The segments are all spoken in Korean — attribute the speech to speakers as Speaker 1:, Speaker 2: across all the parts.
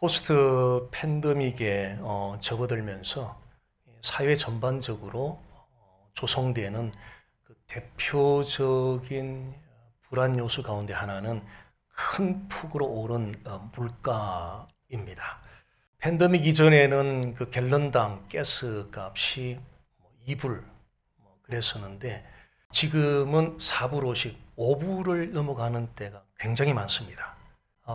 Speaker 1: 포스트 팬데믹에 접어들면서 사회 전반적으로 조성되는 그 대표적인 불안 요소 가운데 하나는 큰 폭으로 오른 물가입니다. 팬데믹 이전에는 그 갤런당 가스 값이 2불 그랬었는데 지금은 4불 5불을 넘어가는 때가 굉장히 많습니다.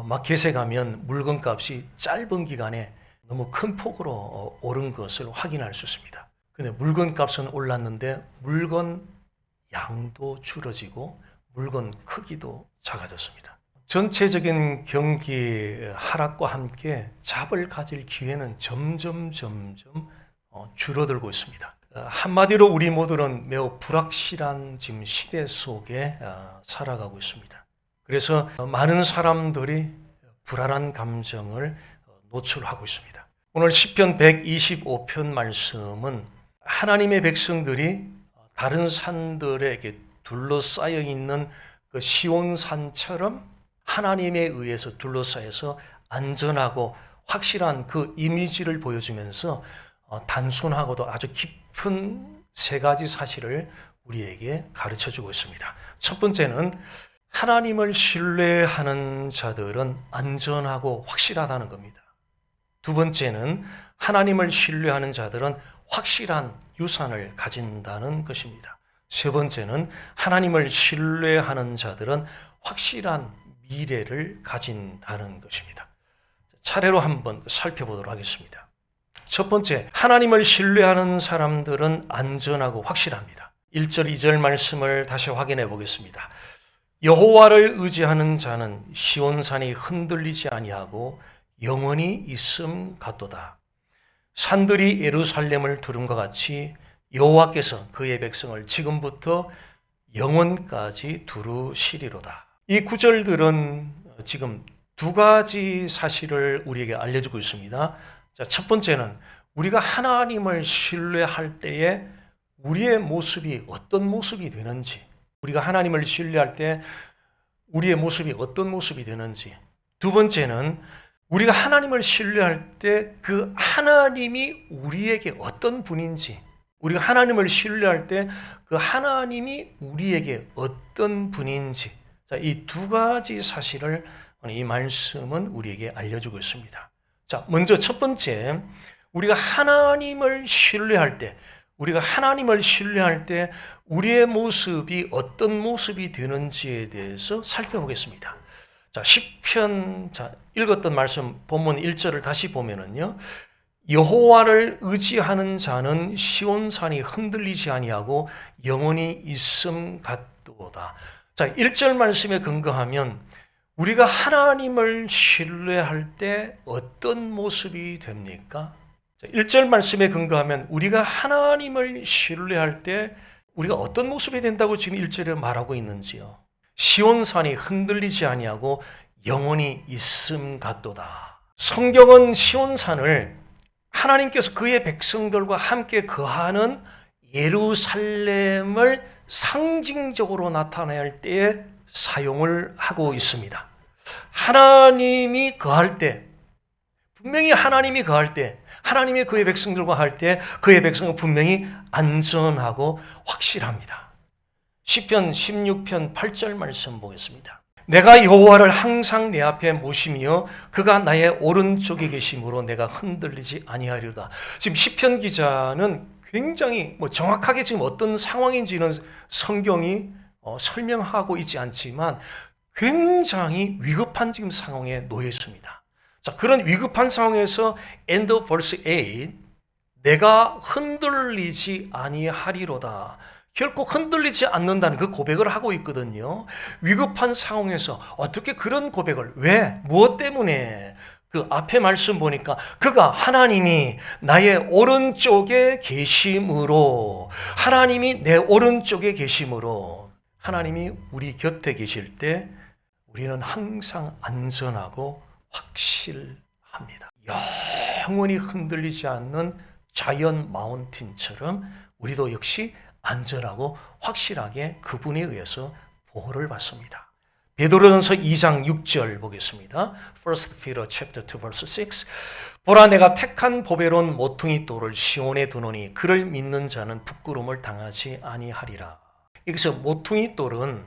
Speaker 1: 마켓에 가면 물건값이 짧은 기간에 너무 큰 폭으로 오른 것을 확인할 수 있습니다. 근데 물건값은 올랐는데 물건 양도 줄어지고 물건 크기도 작아졌습니다. 전체적인 경기 하락과 함께 잡을 가질 기회는 점점 줄어들고 있습니다. 한마디로 우리 모두는 매우 불확실한 지금 시대 속에 살아가고 있습니다. 그래서 많은 사람들이 불안한 감정을 노출하고 있습니다. 오늘 시편 125편 말씀은 하나님의 백성들이 다른 산들에게 둘러싸여 있는 그 시온산처럼 하나님에 의해서 둘러싸여서 안전하고 확실한 그 이미지를 보여주면서 단순하고도 아주 깊은 세 가지 사실을 우리에게 가르쳐주고 있습니다. 첫 번째는 하나님을 신뢰하는 자들은 안전하고 확실하다는 겁니다. 두 번째는 하나님을 신뢰하는 자들은 확실한 유산을 가진다는 것입니다. 세 번째는 하나님을 신뢰하는 자들은 확실한 미래를 가진다는 것입니다. 차례로 한번 살펴보도록 하겠습니다. 첫 번째, 하나님을 신뢰하는 사람들은 안전하고 확실합니다. 1절, 2절 말씀을 다시 확인해 보겠습니다. 여호와를 의지하는 자는 시온산이 흔들리지 아니하고 영원히 있음 같도다. 산들이 예루살렘을 두름과 같이 여호와께서 그의 백성을 지금부터 영원까지 두루시리로다. 이 구절들은 지금 두 가지 사실을 우리에게 알려주고 있습니다. 자, 첫 번째는 우리가 하나님을 신뢰할 때에 우리의 모습이 어떤 모습이 되는지, 우리가 하나님을 신뢰할 때 우리의 모습이 어떤 모습이 되는지, 두 번째는 우리가 하나님을 신뢰할 때 그 하나님이 우리에게 어떤 분인지, 우리가 하나님을 신뢰할 때 그 하나님이 우리에게 어떤 분인지, 자, 이 두 가지 사실을 이 말씀은 우리에게 알려주고 있습니다. 자, 먼저 첫 번째, 우리가 하나님을 신뢰할 때 우리의 모습이 어떤 모습이 되는지에 대해서 살펴보겠습니다. 자, 시편, 읽었던 말씀 본문 1절을 다시 보면은요. 여호와를 의지하는 자는 시온산이 흔들리지 아니하고 영원히 있음 같도다. 자, 1절 말씀에 근거하면 우리가 하나님을 신뢰할 때 어떤 모습이 됩니까? 1절 말씀에 근거하면 우리가 하나님을 신뢰할 때 우리가 어떤 모습이 된다고 지금 1절에 말하고 있는지요. 시온산이 흔들리지 아니하고 영원히 있음 같도다. 성경은 시온산을 하나님께서 그의 백성들과 함께 거하는 예루살렘을 상징적으로 나타낼 때에 사용을 하고 있습니다. 하나님이 거할 때, 분명히 하나님이 거할 때, 하나님이 그의 백성들과 할 때 그의 백성은 분명히 안전하고 확실합니다. 시편 16편 8절 말씀 보겠습니다. 내가 여호와를 항상 내 앞에 모시며 그가 나의 오른쪽에 계심으로 내가 흔들리지 아니하리로다. 지금 시편 기자는 굉장히 정확하게 지금 어떤 상황인지는 성경이 설명하고 있지 않지만 굉장히 위급한 지금 상황에 놓여 있습니다. 자, 그런 위급한 상황에서 end of verse 8, 내가 흔들리지 아니하리로다. 결코 흔들리지 않는다는 그 고백을 하고 있거든요. 위급한 상황에서 어떻게 그런 고백을, 왜? 무엇 때문에? 그 앞에 말씀 보니까 그가 하나님이 나의 오른쪽에 계심으로, 하나님이 내 오른쪽에 계심으로, 하나님이 우리 곁에 계실 때 우리는 항상 안전하고 확실합니다. 영원히 흔들리지 않는 자이언트 마운틴처럼 우리도 역시 안전하고 확실하게 그분에 의해서 보호를 받습니다. 베드로전서 2장 6절 보겠습니다. 1 Peter chapter 2 verse 6. 보라 내가 택한 보배로운 모퉁이 돌을 시온에 두노니 그를 믿는 자는 부끄러움을 당하지 아니하리라. 여기서 모퉁이 돌은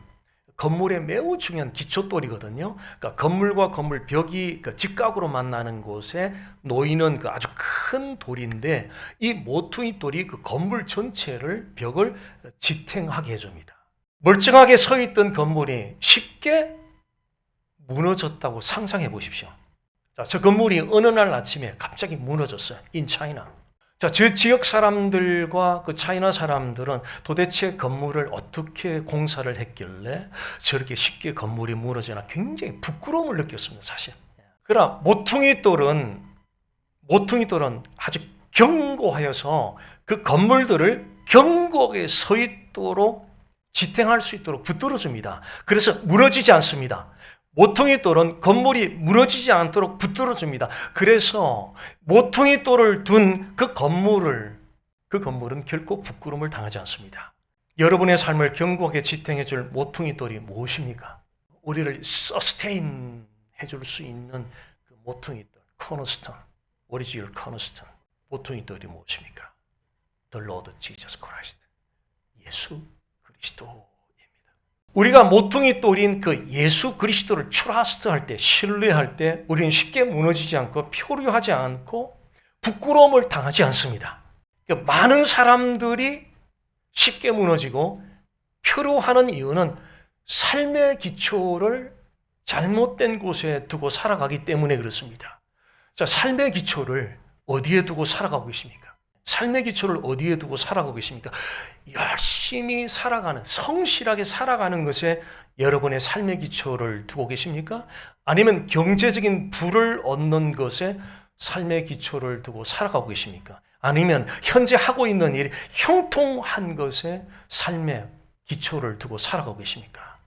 Speaker 1: 건물의 매우 중요한 기초돌이거든요. 그러니까 건물과 건물 벽이 직각으로 만나는 곳에 놓이는 그 아주 큰 돌인데 이 모퉁이 돌이 그 건물 전체를 벽을 지탱하게 해줍니다. 멀쩡하게 서 있던 건물이 쉽게 무너졌다고 상상해 보십시오. 자, 저 건물이 어느 날 아침에 갑자기 무너졌어요. In China. 자, 저 지역 사람들과 그 차이나 사람들은 도대체 건물을 어떻게 공사를 했길래 저렇게 쉽게 건물이 무너지나 굉장히 부끄러움을 느꼈습니다, 사실. 그러나 모퉁이 돌은 아주 견고하여서 그 건물들을 견고하게 서 있도록 지탱할 수 있도록 붙들어줍니다. 그래서 무너지지 않습니다. 모퉁이 돌은 건물이 무너지지 않도록 붙들어줍니다. 그래서 모퉁이 돌을 둔 그 건물은 결코 부끄러움을 당하지 않습니다. 여러분의 삶을 견고하게 지탱해줄 모퉁이 돌이 무엇입니까? 우리를 서스테인 해줄 수 있는 그 모퉁이 돌, 코너스톤. What is your cornerstone? 모퉁이 돌이 무엇입니까? The Lord Jesus Christ. 예수 그리스도. 우리가 모퉁이 돌인 그 예수 그리스도를 트러스트할 때, 신뢰할 때 우리는 쉽게 무너지지 않고 표류하지 않고 부끄러움을 당하지 않습니다. 그러니까 많은 사람들이 쉽게 무너지고 표류하는 이유는 삶의 기초를 잘못된 곳에 두고 살아가기 때문에 그렇습니다. 자, 삶의 기초를 어디에 두고 살아가고 계십니까? 삶의 기초를 어디에 두고 살아가고 계십니까? 열심히 살아가는, 성실하게 살아가는 것에 여러분의 삶의 기초를 두고 계십니까? 아니면 경제적인 부를 얻는 것에 삶의 기초를 두고 살아가고 계십니까? 아니면 현재 하고 있는 일이 형통한 것에 삶의 기초를 두고 살아가고 계십니까?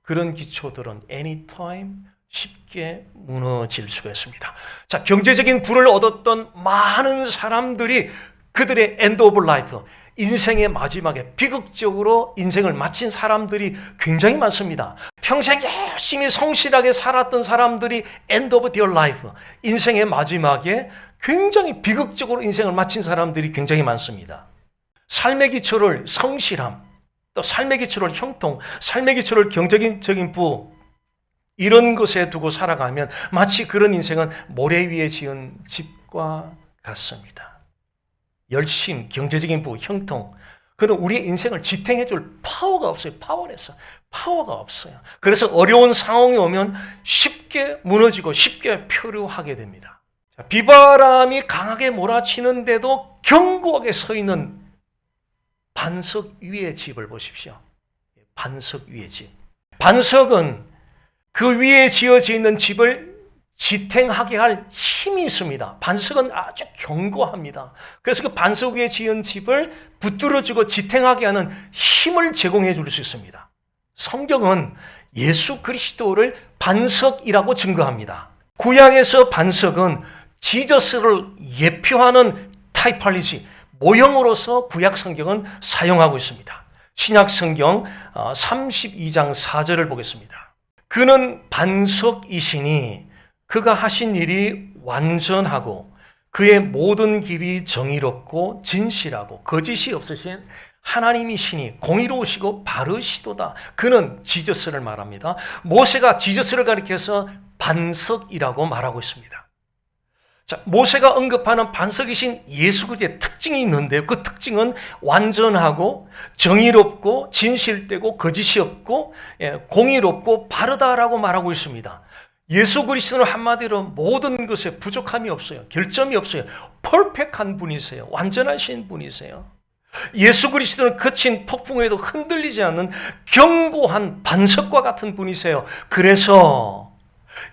Speaker 1: 그런 기초들은 anytime 쉽게 무너질 수가 있습니다. 자, 경제적인 부를 얻었던 많은 사람들이 그들의 end of life, 인생의 마지막에 비극적으로 인생을 마친 사람들이 굉장히 많습니다. 평생 열심히 성실하게 살았던 사람들이 end of their life, 인생의 마지막에 굉장히 비극적으로 인생을 마친 사람들이 굉장히 많습니다. 삶의 기초를 성실함, 또 삶의 기초를 형통, 삶의 기초를 경제적인 부, 이런 것에 두고 살아가면 마치 그런 인생은 모래 위에 지은 집과 같습니다. 열심, 경제적인 부, 형통, 그는 우리의 인생을 지탱해줄 파워가 없어요. 파워가 없어요. 그래서 어려운 상황이 오면 쉽게 무너지고 쉽게 표류하게 됩니다. 자, 비바람이 강하게 몰아치는데도 견고하게 서 있는 반석 위의 집을 보십시오. 반석 위의 집. 반석은 그 위에 지어져 있는 집을 지탱하게 할 힘이 있습니다. 반석은 아주 견고합니다. 그래서 그 반석 위에 지은 집을 붙들어주고 지탱하게 하는 힘을 제공해 줄 수 있습니다. 성경은 예수 그리스도를 반석이라고 증거합니다. 구약에서 반석은 지저스를 예표하는 타이팔리지, 모형으로서 구약 성경은 사용하고 있습니다. 신약 성경 32장 4절을 보겠습니다. 그는 반석이시니 그가 하신 일이 완전하고 그의 모든 길이 정의롭고 진실하고 거짓이 없으신 하나님이시니 공의로우시고 바르시도다. 그는 지저스를 말합니다. 모세가 지저스를 가리켜서 반석이라고 말하고 있습니다. 자, 모세가 언급하는 반석이신 예수 그리스도의 특징이 있는데요. 그 특징은 완전하고 정의롭고 진실되고 거짓이 없고 공의롭고 바르다라고 말하고 있습니다. 예수 그리스도는 한마디로 모든 것에 부족함이 없어요. 결점이 없어요. 퍼펙트한 분이세요. 완전하신 분이세요. 예수 그리스도는 거친 폭풍에도 흔들리지 않는 견고한 반석과 같은 분이세요. 그래서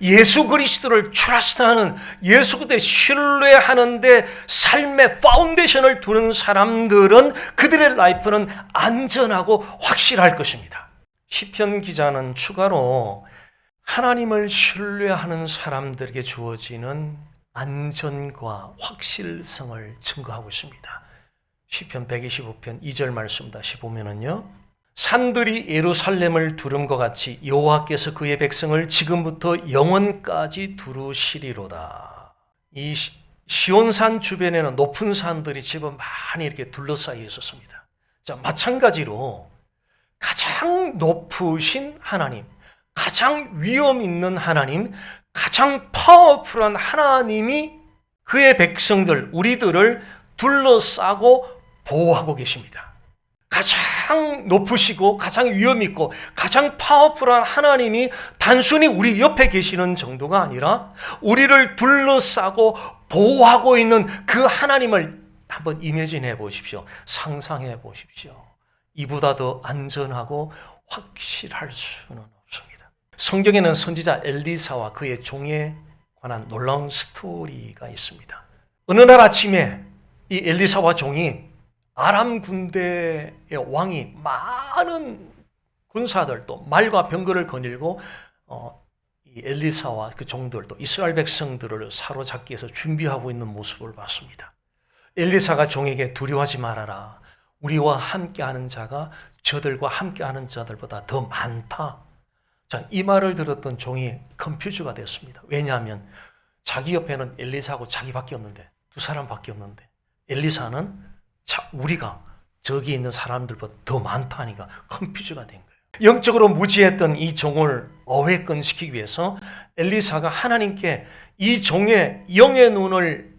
Speaker 1: 예수 그리스도를 트러스트하는, 예수 그리스도를 신뢰하는데 삶의 파운데이션을 두는 사람들은 그들의 라이프는 안전하고 확실할 것입니다. 시편 기자는 추가로 하나님을 신뢰하는 사람들에게 주어지는 안전과 확실성을 증거하고 있습니다. 시편 125편 2절 말씀 다시 보면은요, 산들이 예루살렘을 두름과 같이 여호와께서 그의 백성을 지금부터 영원까지 두루시리로다. 이 시온산 주변에는 높은 산들이 지금 많이 이렇게 둘러싸여 있었습니다. 자, 마찬가지로 가장 높으신 하나님, 가장 위엄 있는 하나님, 가장 파워풀한 하나님이 그의 백성들, 우리들을 둘러싸고 보호하고 계십니다. 가장 높으시고 가장 위엄 있고 가장 파워풀한 하나님이 단순히 우리 옆에 계시는 정도가 아니라 우리를 둘러싸고 보호하고 있는 그 하나님을 한번 이미지해 보십시오. 상상해 보십시오. 이보다 더 안전하고 확실할 수는 없습니다. 성경에는 선지자 엘리사와 그의 종에 관한 놀라운 스토리가 있습니다. 어느 날 아침에 이 엘리사와 종이 아람 군대의 왕이 많은 군사들 또 말과 병거를 거닐고 이 엘리사와 그 종들 또 이스라엘 백성들을 사로잡기 위해서 준비하고 있는 모습을 봤습니다. 엘리사가 종에게 두려워하지 말아라. 우리와 함께하는 자가 저들과 함께하는 자들보다 더 많다. 자, 이 말을 들었던 종이 컨퓨즈가 됐습니다. 왜냐하면 자기 옆에는 엘리사하고 자기밖에 없는데 두 사람밖에 없는데 엘리사는 우리가 저기 있는 사람들보다 더 많다니까 컨퓨즈가 된 거예요. 영적으로 무지했던 이 종을 어회권시키기 위해서 엘리사가 하나님께 이 종의 영의 눈을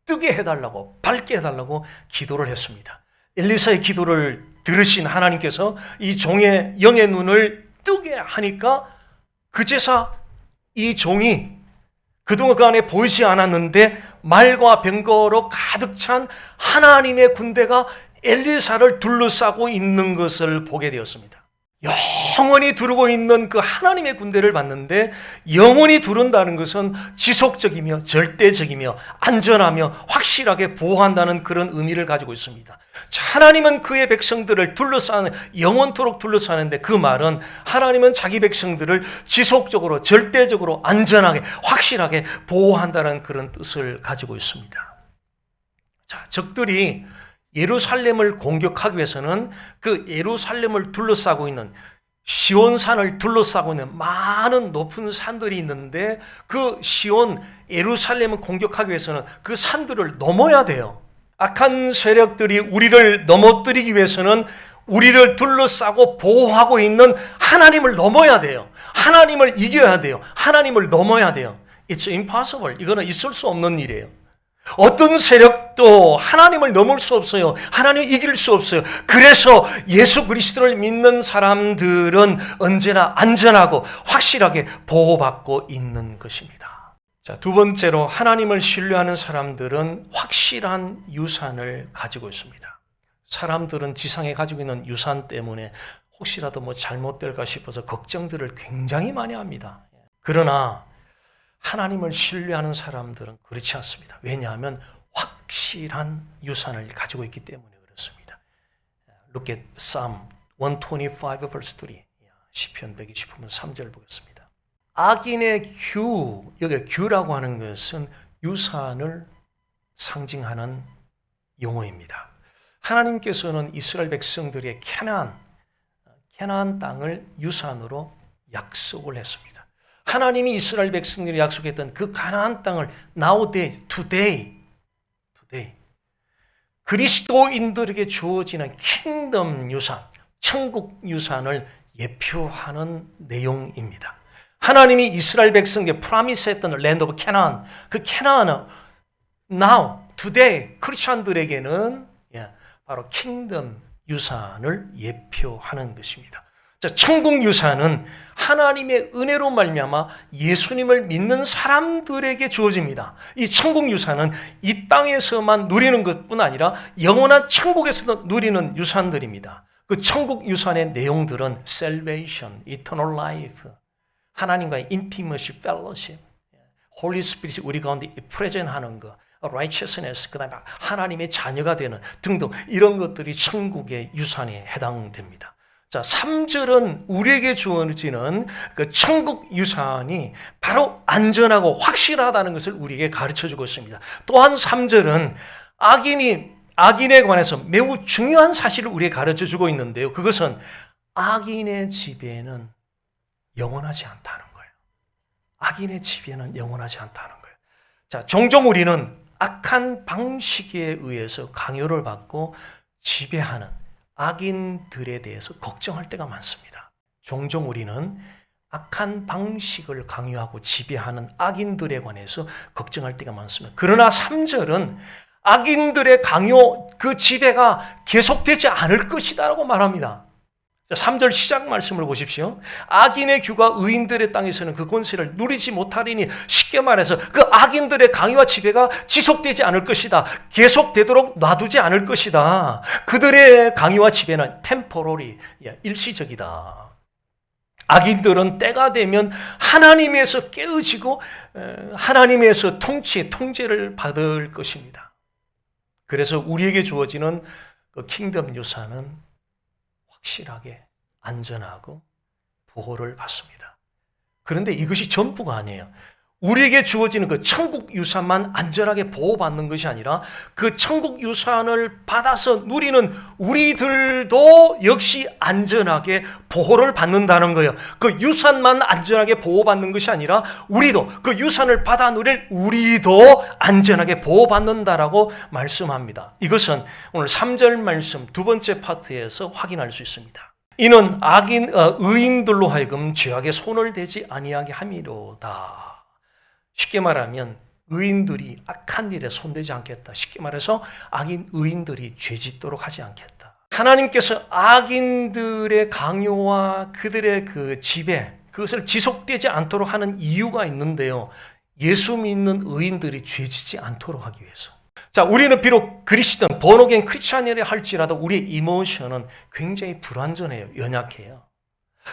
Speaker 1: 뜨게 해달라고 밝게 해달라고 기도를 했습니다. 엘리사의 기도를 들으신 하나님께서 이 종의 영의 눈을 뜨게 하니까 그제서 이 종이 그동안 그 안에 보이지 않았는데 말과 병거로 가득 찬 하나님의 군대가 엘리사를 둘러싸고 있는 것을 보게 되었습니다. 영원히 두르고 있는 그 하나님의 군대를 봤는데 영원히 두른다는 것은 지속적이며 절대적이며 안전하며 확실하게 보호한다는 그런 의미를 가지고 있습니다. 하나님은 그의 백성들을 둘러싸는 영원토록 둘러싸는데 그 말은 하나님은 자기 백성들을 지속적으로 절대적으로 안전하게 확실하게 보호한다는 그런 뜻을 가지고 있습니다. 자, 적들이 예루살렘을 공격하기 위해서는 그 예루살렘을 둘러싸고 있는 시온산을 둘러싸고 있는 많은 높은 산들이 있는데 그 시온 예루살렘을 공격하기 위해서는 그 산들을 넘어야 돼요. 악한 세력들이 우리를 넘어뜨리기 위해서는 우리를 둘러싸고 보호하고 있는 하나님을 넘어야 돼요. 하나님을 이겨야 돼요. 하나님을 넘어야 돼요. It's impossible. 이거는 있을 수 없는 일이에요. 어떤 세력도 하나님을 넘을 수 없어요. 하나님을 이길 수 없어요. 그래서 예수 그리스도를 믿는 사람들은 언제나 안전하고 확실하게 보호받고 있는 것입니다. 자, 두 번째로 하나님을 신뢰하는 사람들은 확실한 유산을 가지고 있습니다. 사람들은 지상에 가지고 있는 유산 때문에 혹시라도 뭐 잘못될까 싶어서 걱정들을 굉장히 많이 합니다. 그러나 하나님을 신뢰하는 사람들은 그렇지 않습니다. 왜냐하면 확실한 유산을 가지고 있기 때문에 그렇습니다. Look at Psalm 125 verse 3. 시편 120편 3절 보겠습니다. 악인의 규, 여기 규라고 하는 것은 유산을 상징하는 용어입니다. 하나님께서는 이스라엘 백성들의 캐나안 땅을 유산으로 약속을 했습니다. 하나님이 이스라엘 백성들이 약속했던 그 가나안 땅을 today 그리스도인들에게 주어지는 킹덤 유산, 천국 유산을 예표하는 내용입니다. 하나님이 이스라엘 백성에게 프라미스했던 랜드 오브 캐나안, 그 캐나안은 today 크리스천들에게는 바로 킹덤 유산을 예표하는 것입니다. 자, 천국 유산은 하나님의 은혜로 말미암아 예수님을 믿는 사람들에게 주어집니다. 이 천국 유산은 이 땅에서만 누리는 것뿐 아니라 영원한 천국에서도 누리는 유산들입니다. 그 천국 유산의 내용들은 salvation, eternal life, 하나님과의 intimacy, fellowship, Holy Spirit 우리 가운데 present하는 것, righteousness, 그 다음에 하나님의 자녀가 되는 등등 이런 것들이 천국의 유산에 해당됩니다. 자, 3절은 우리에게 주어지는 그 천국 유산이 바로 안전하고 확실하다는 것을 우리에게 가르쳐주고 있습니다. 또한 3절은 악인이 악인에 관해서 매우 중요한 사실을 우리에게 가르쳐 주고 있는데요. 그것은 악인의 지배는 영원하지 않다는 거예요. 악인의 지배는 영원하지 않다는 거예요. 자, 종종 우리는 악한 방식에 의해서 강요를 받고 지배하는 악인들에 대해서 걱정할 때가 많습니다. 종종 우리는 악한 방식을 강요하고 지배하는 악인들에 관해서 걱정할 때가 많습니다. 그러나 3절은 악인들의 강요, 그 지배가 계속되지 않을 것이다라고 말합니다. 3절 시작 말씀을 보십시오. 악인의 규가 의인들의 땅에서는 그 권세를 누리지 못하리니, 쉽게 말해서 그 악인들의 강요와 지배가 지속되지 않을 것이다. 계속되도록 놔두지 않을 것이다. 그들의 강요와 지배는 템포러리, 일시적이다. 악인들은 때가 되면 하나님에서 깨어지고 하나님에서 통제를 받을 것입니다. 그래서 우리에게 주어지는 그 킹덤 유산은 확실하게 안전하고 보호를 받습니다. 그런데 이것이 전부가 아니에요. 우리에게 주어지는 그 천국 유산만 안전하게 보호받는 것이 아니라 그 천국 유산을 받아서 누리는 우리들도 역시 안전하게 보호를 받는다는 거예요. 그 유산만 안전하게 보호받는 것이 아니라 우리도 그 유산을 받아 누릴 우리도 안전하게 보호받는다라고 말씀합니다. 이것은 오늘 3절 말씀 두 번째 파트에서 확인할 수 있습니다. 이는 의인들로 하여금 죄악에 손을 대지 아니하게 함이로다. 쉽게 말하면 의인들이 악한 일에 손대지 않겠다. 쉽게 말해서 의인들이 죄짓도록 하지 않겠다. 하나님께서 악인들의 강요와 그들의 그 지배, 그것을 지속되지 않도록 하는 이유가 있는데요. 예수 믿는 의인들이 죄짓지 않도록 하기 위해서. 자, 우리는 비록 그리스도는 본어게인 크리스찬이라 할지라도 우리의 이모션은 굉장히 불완전해요. 연약해요.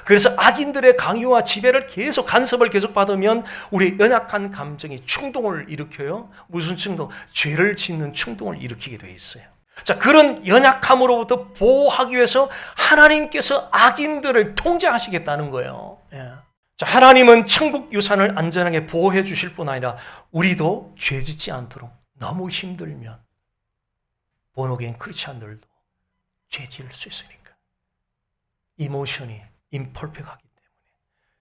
Speaker 1: 그래서 악인들의 강요와 지배를 계속 간섭을 계속 받으면 우리 연약한 감정이 충동을 일으켜요. 무슨 충동? 죄를 짓는 충동을 일으키게 되어 있어요. 자, 그런 연약함으로부터 보호하기 위해서 하나님께서 악인들을 통제하시겠다는 거예요. 예. 자, 하나님은 천국 유산을 안전하게 보호해 주실 뿐 아니라 우리도 죄 짓지 않도록 너무 힘들면 본어게인 크리스찬들도 죄 지을 수 있으니까. 이모션이 임펄펙하기 때문에.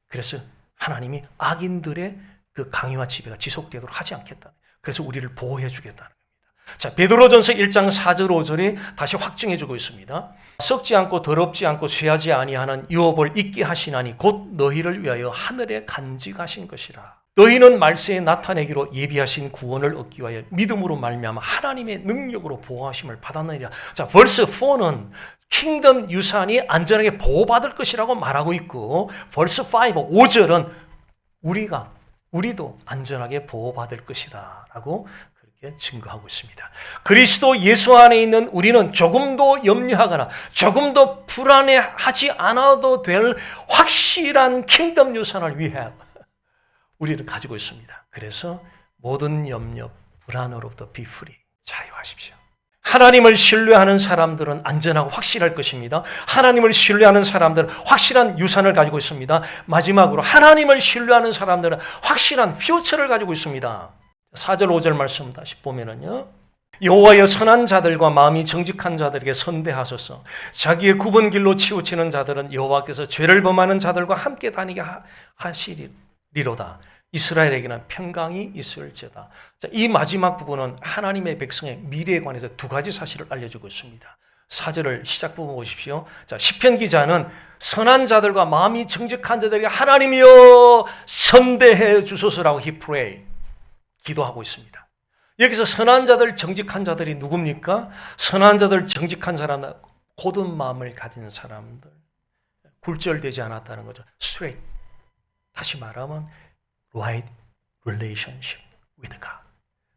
Speaker 1: 그래서 하나님이 악인들의 그 강요와 지배가 지속되도록 하지 않겠다. 그래서 우리를 보호해 주겠다는 겁니다. 자, 베드로전서 1장 4절 5절이 다시 확증해 주고 있습니다. 썩지 않고 더럽지 않고 쇠하지 아니하는 유업을 잊게 하시나니 곧 너희를 위하여 하늘에 간직하신 것이라. 너희는 말세에 나타내기로 예비하신 구원을 얻기 위하여 믿음으로 말미암아 하나님의 능력으로 보호하심을 받았느니라. 자, 벌써 4는 킹덤 유산이 안전하게 보호받을 것이라고 말하고 있고, 벌써 5절은 우리도 안전하게 보호받을 것이다 라고 그렇게 증거하고 있습니다. 그리스도 예수 안에 있는 우리는 조금도 염려하거나 조금도 불안해하지 않아도 될 확실한 킹덤 유산을 위해 우리를 가지고 있습니다. 그래서 모든 염려, 불안으로부터 be free, 자유하십시오. 하나님을 신뢰하는 사람들은 안전하고 확실할 것입니다. 하나님을 신뢰하는 사람들은 확실한 유산을 가지고 있습니다. 마지막으로 하나님을 신뢰하는 사람들은 확실한 퓨처를 가지고 있습니다. 4절 5절 말씀 다시 보면은요. 여호와여 선한 자들과 마음이 정직한 자들에게 선대하소서. 자기의 굽은 길로 치우치는 자들은 여호와께서 죄를 범하는 자들과 함께 다니게 하시리로다. 이스라엘에게는 평강이 있을지어다. 자, 이 마지막 부분은 하나님의 백성의 미래에 관해서 두 가지 사실을 알려주고 있습니다. 4절을 시작 부분 보십시오. 자, 시편 기자는 선한 자들과 마음이 정직한 자들에게 하나님이여 선대해 주소서라고 he pray, 기도하고 있습니다. 여기서 선한 자들, 정직한 자들이 누굽니까? 선한 자들, 정직한 사람들, 고든 마음을 가진 사람들, 굴절되지 않았다는 거죠. straight, 다시 말하면 right relationship with God.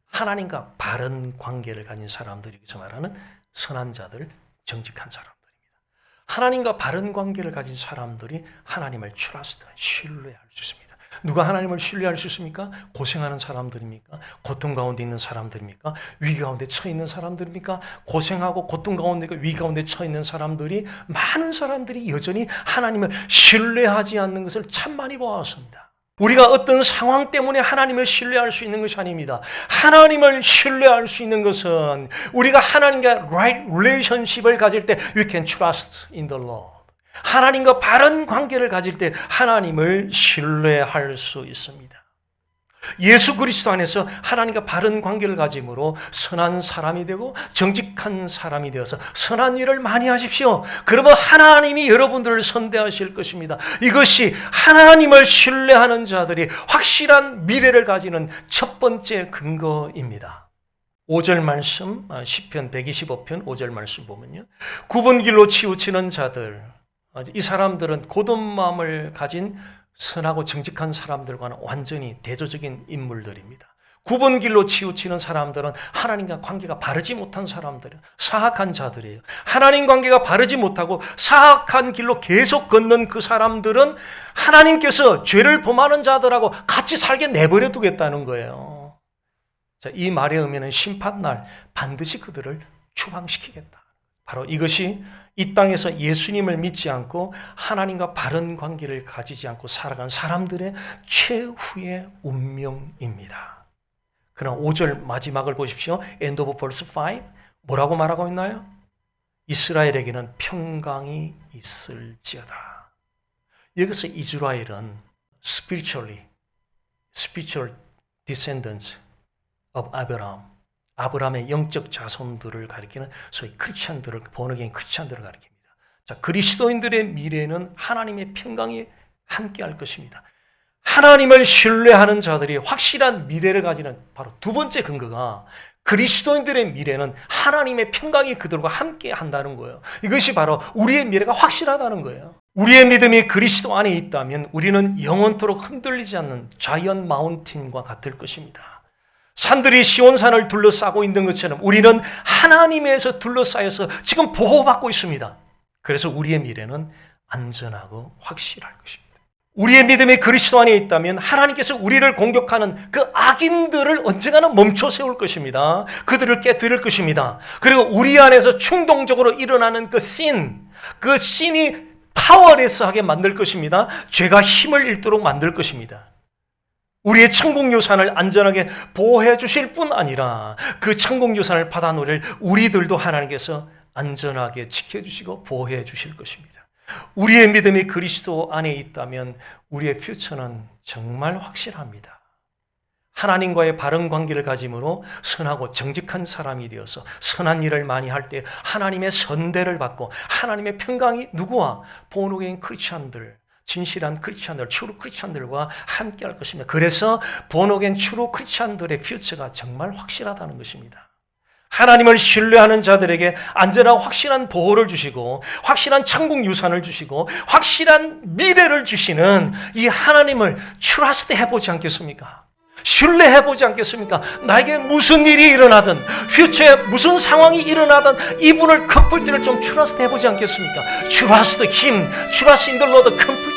Speaker 1: 하나님과 바른 관계를 가진 사람들이 여기서 말하는 선한 자들, 정직한 사람들입니다. 하나님과 바른 관계를 가진 사람들이 하나님을 trust, 신뢰할 수 있습니다. 누가 하나님을 신뢰할 수 있습니까? 고생하는 사람들입니까? 고통 가운데 있는 사람들입니까? 위기 가운데 처해 있는 사람들입니까? 고생하고 고통 가운데 위기 가운데 처해 있는 사람들이, 많은 사람들이 여전히 하나님을 신뢰하지 않는 것을 참 많이 보았습니다. 우리가 어떤 상황 때문에 하나님을 신뢰할 수 있는 것이 아닙니다. 하나님을 신뢰할 수 있는 것은 우리가 하나님과 right relationship을 가질 때 we can trust in the Lord. 하나님과 바른 관계를 가질 때 하나님을 신뢰할 수 있습니다. 예수 그리스도 안에서 하나님과 바른 관계를 가짐으로 선한 사람이 되고 정직한 사람이 되어서 선한 일을 많이 하십시오. 그러면 하나님이 여러분들을 선대하실 것입니다. 이것이 하나님을 신뢰하는 자들이 확실한 미래를 가지는 첫 번째 근거입니다. 5절 말씀, 시편 125편 5절 말씀 보면요, 굽은 길로 치우치는 자들, 이 사람들은 고든 마음을 가진 선하고 정직한 사람들과는 완전히 대조적인 인물들입니다. 굽은 길로 치우치는 사람들은 하나님과 관계가 바르지 못한 사람들이에요. 사악한 자들이에요. 하나님 관계가 바르지 못하고 사악한 길로 계속 걷는 그 사람들은 하나님께서 죄를 범하는 자들하고 같이 살게 내버려 두겠다는 거예요. 자, 이 말의 의미는 심판날 반드시 그들을 추방시키겠다. 바로 이것이 이 땅에서 예수님을 믿지 않고 하나님과 바른 관계를 가지지 않고 살아간 사람들의 최후의 운명입니다. 그러나 5절 마지막을 보십시오. End of verse 5. 뭐라고 말하고 있나요? 이스라엘에게는 평강이 있을지어다. 여기서 이스라엘은 spiritual descendants of Abraham, 아브라함의 영적 자손들을 가리키는 소위 크리스천들을, 본어게인 크리스천들을 가리킵니다. 자, 그리스도인들의 미래는 하나님의 평강이 함께할 것입니다. 하나님을 신뢰하는 자들이 확실한 미래를 가지는 바로 두 번째 근거가 그리스도인들의 미래는 하나님의 평강이 그들과 함께 한다는 거예요. 이것이 바로 우리의 미래가 확실하다는 거예요. 우리의 믿음이 그리스도 안에 있다면 우리는 영원토록 흔들리지 않는 자이언트 마운틴과 같을 것입니다. 산들이 시온산을 둘러싸고 있는 것처럼 우리는 하나님에서 둘러싸여서 지금 보호받고 있습니다. 그래서 우리의 미래는 안전하고 확실할 것입니다. 우리의 믿음이 그리스도 안에 있다면 하나님께서 우리를 공격하는 그 악인들을 언젠가는 멈춰 세울 것입니다. 그들을 깨뜨릴 것입니다. 그리고 우리 안에서 충동적으로 일어나는 그 씬이 파워레스하게 만들 것입니다. 죄가 힘을 잃도록 만들 것입니다. 우리의 천국유산을 안전하게 보호해 주실 뿐 아니라 그 천국유산을 받아 누릴 우리들도 하나님께서 안전하게 지켜주시고 보호해 주실 것입니다. 우리의 믿음이 그리스도 안에 있다면 우리의 퓨처는 정말 확실합니다. 하나님과의 바른 관계를 가짐으로 선하고 정직한 사람이 되어서 선한 일을 많이 할 때 하나님의 선대를 받고 하나님의 평강이 누구와? 본어게인 크리스천들, 진실한 크리스천들, 트루 크리스천들과 함께 할 것입니다. 그래서 본어게인 트루 크리스천들의 퓨처가 정말 확실하다는 것입니다. 하나님을 신뢰하는 자들에게 안전하고 확실한 보호를 주시고 확실한 천국 유산을 주시고 확실한 미래를 주시는 이 하나님을 트러스트 해보지 않겠습니까? 신뢰해보지 않겠습니까? 나에게 무슨 일이 일어나든 퓨처에 무슨 상황이 일어나든 이분을 커플들을 좀 트러스트 해보지 않겠습니까? 트러스트 힘, 트러스트 인 더 로드 컴플릿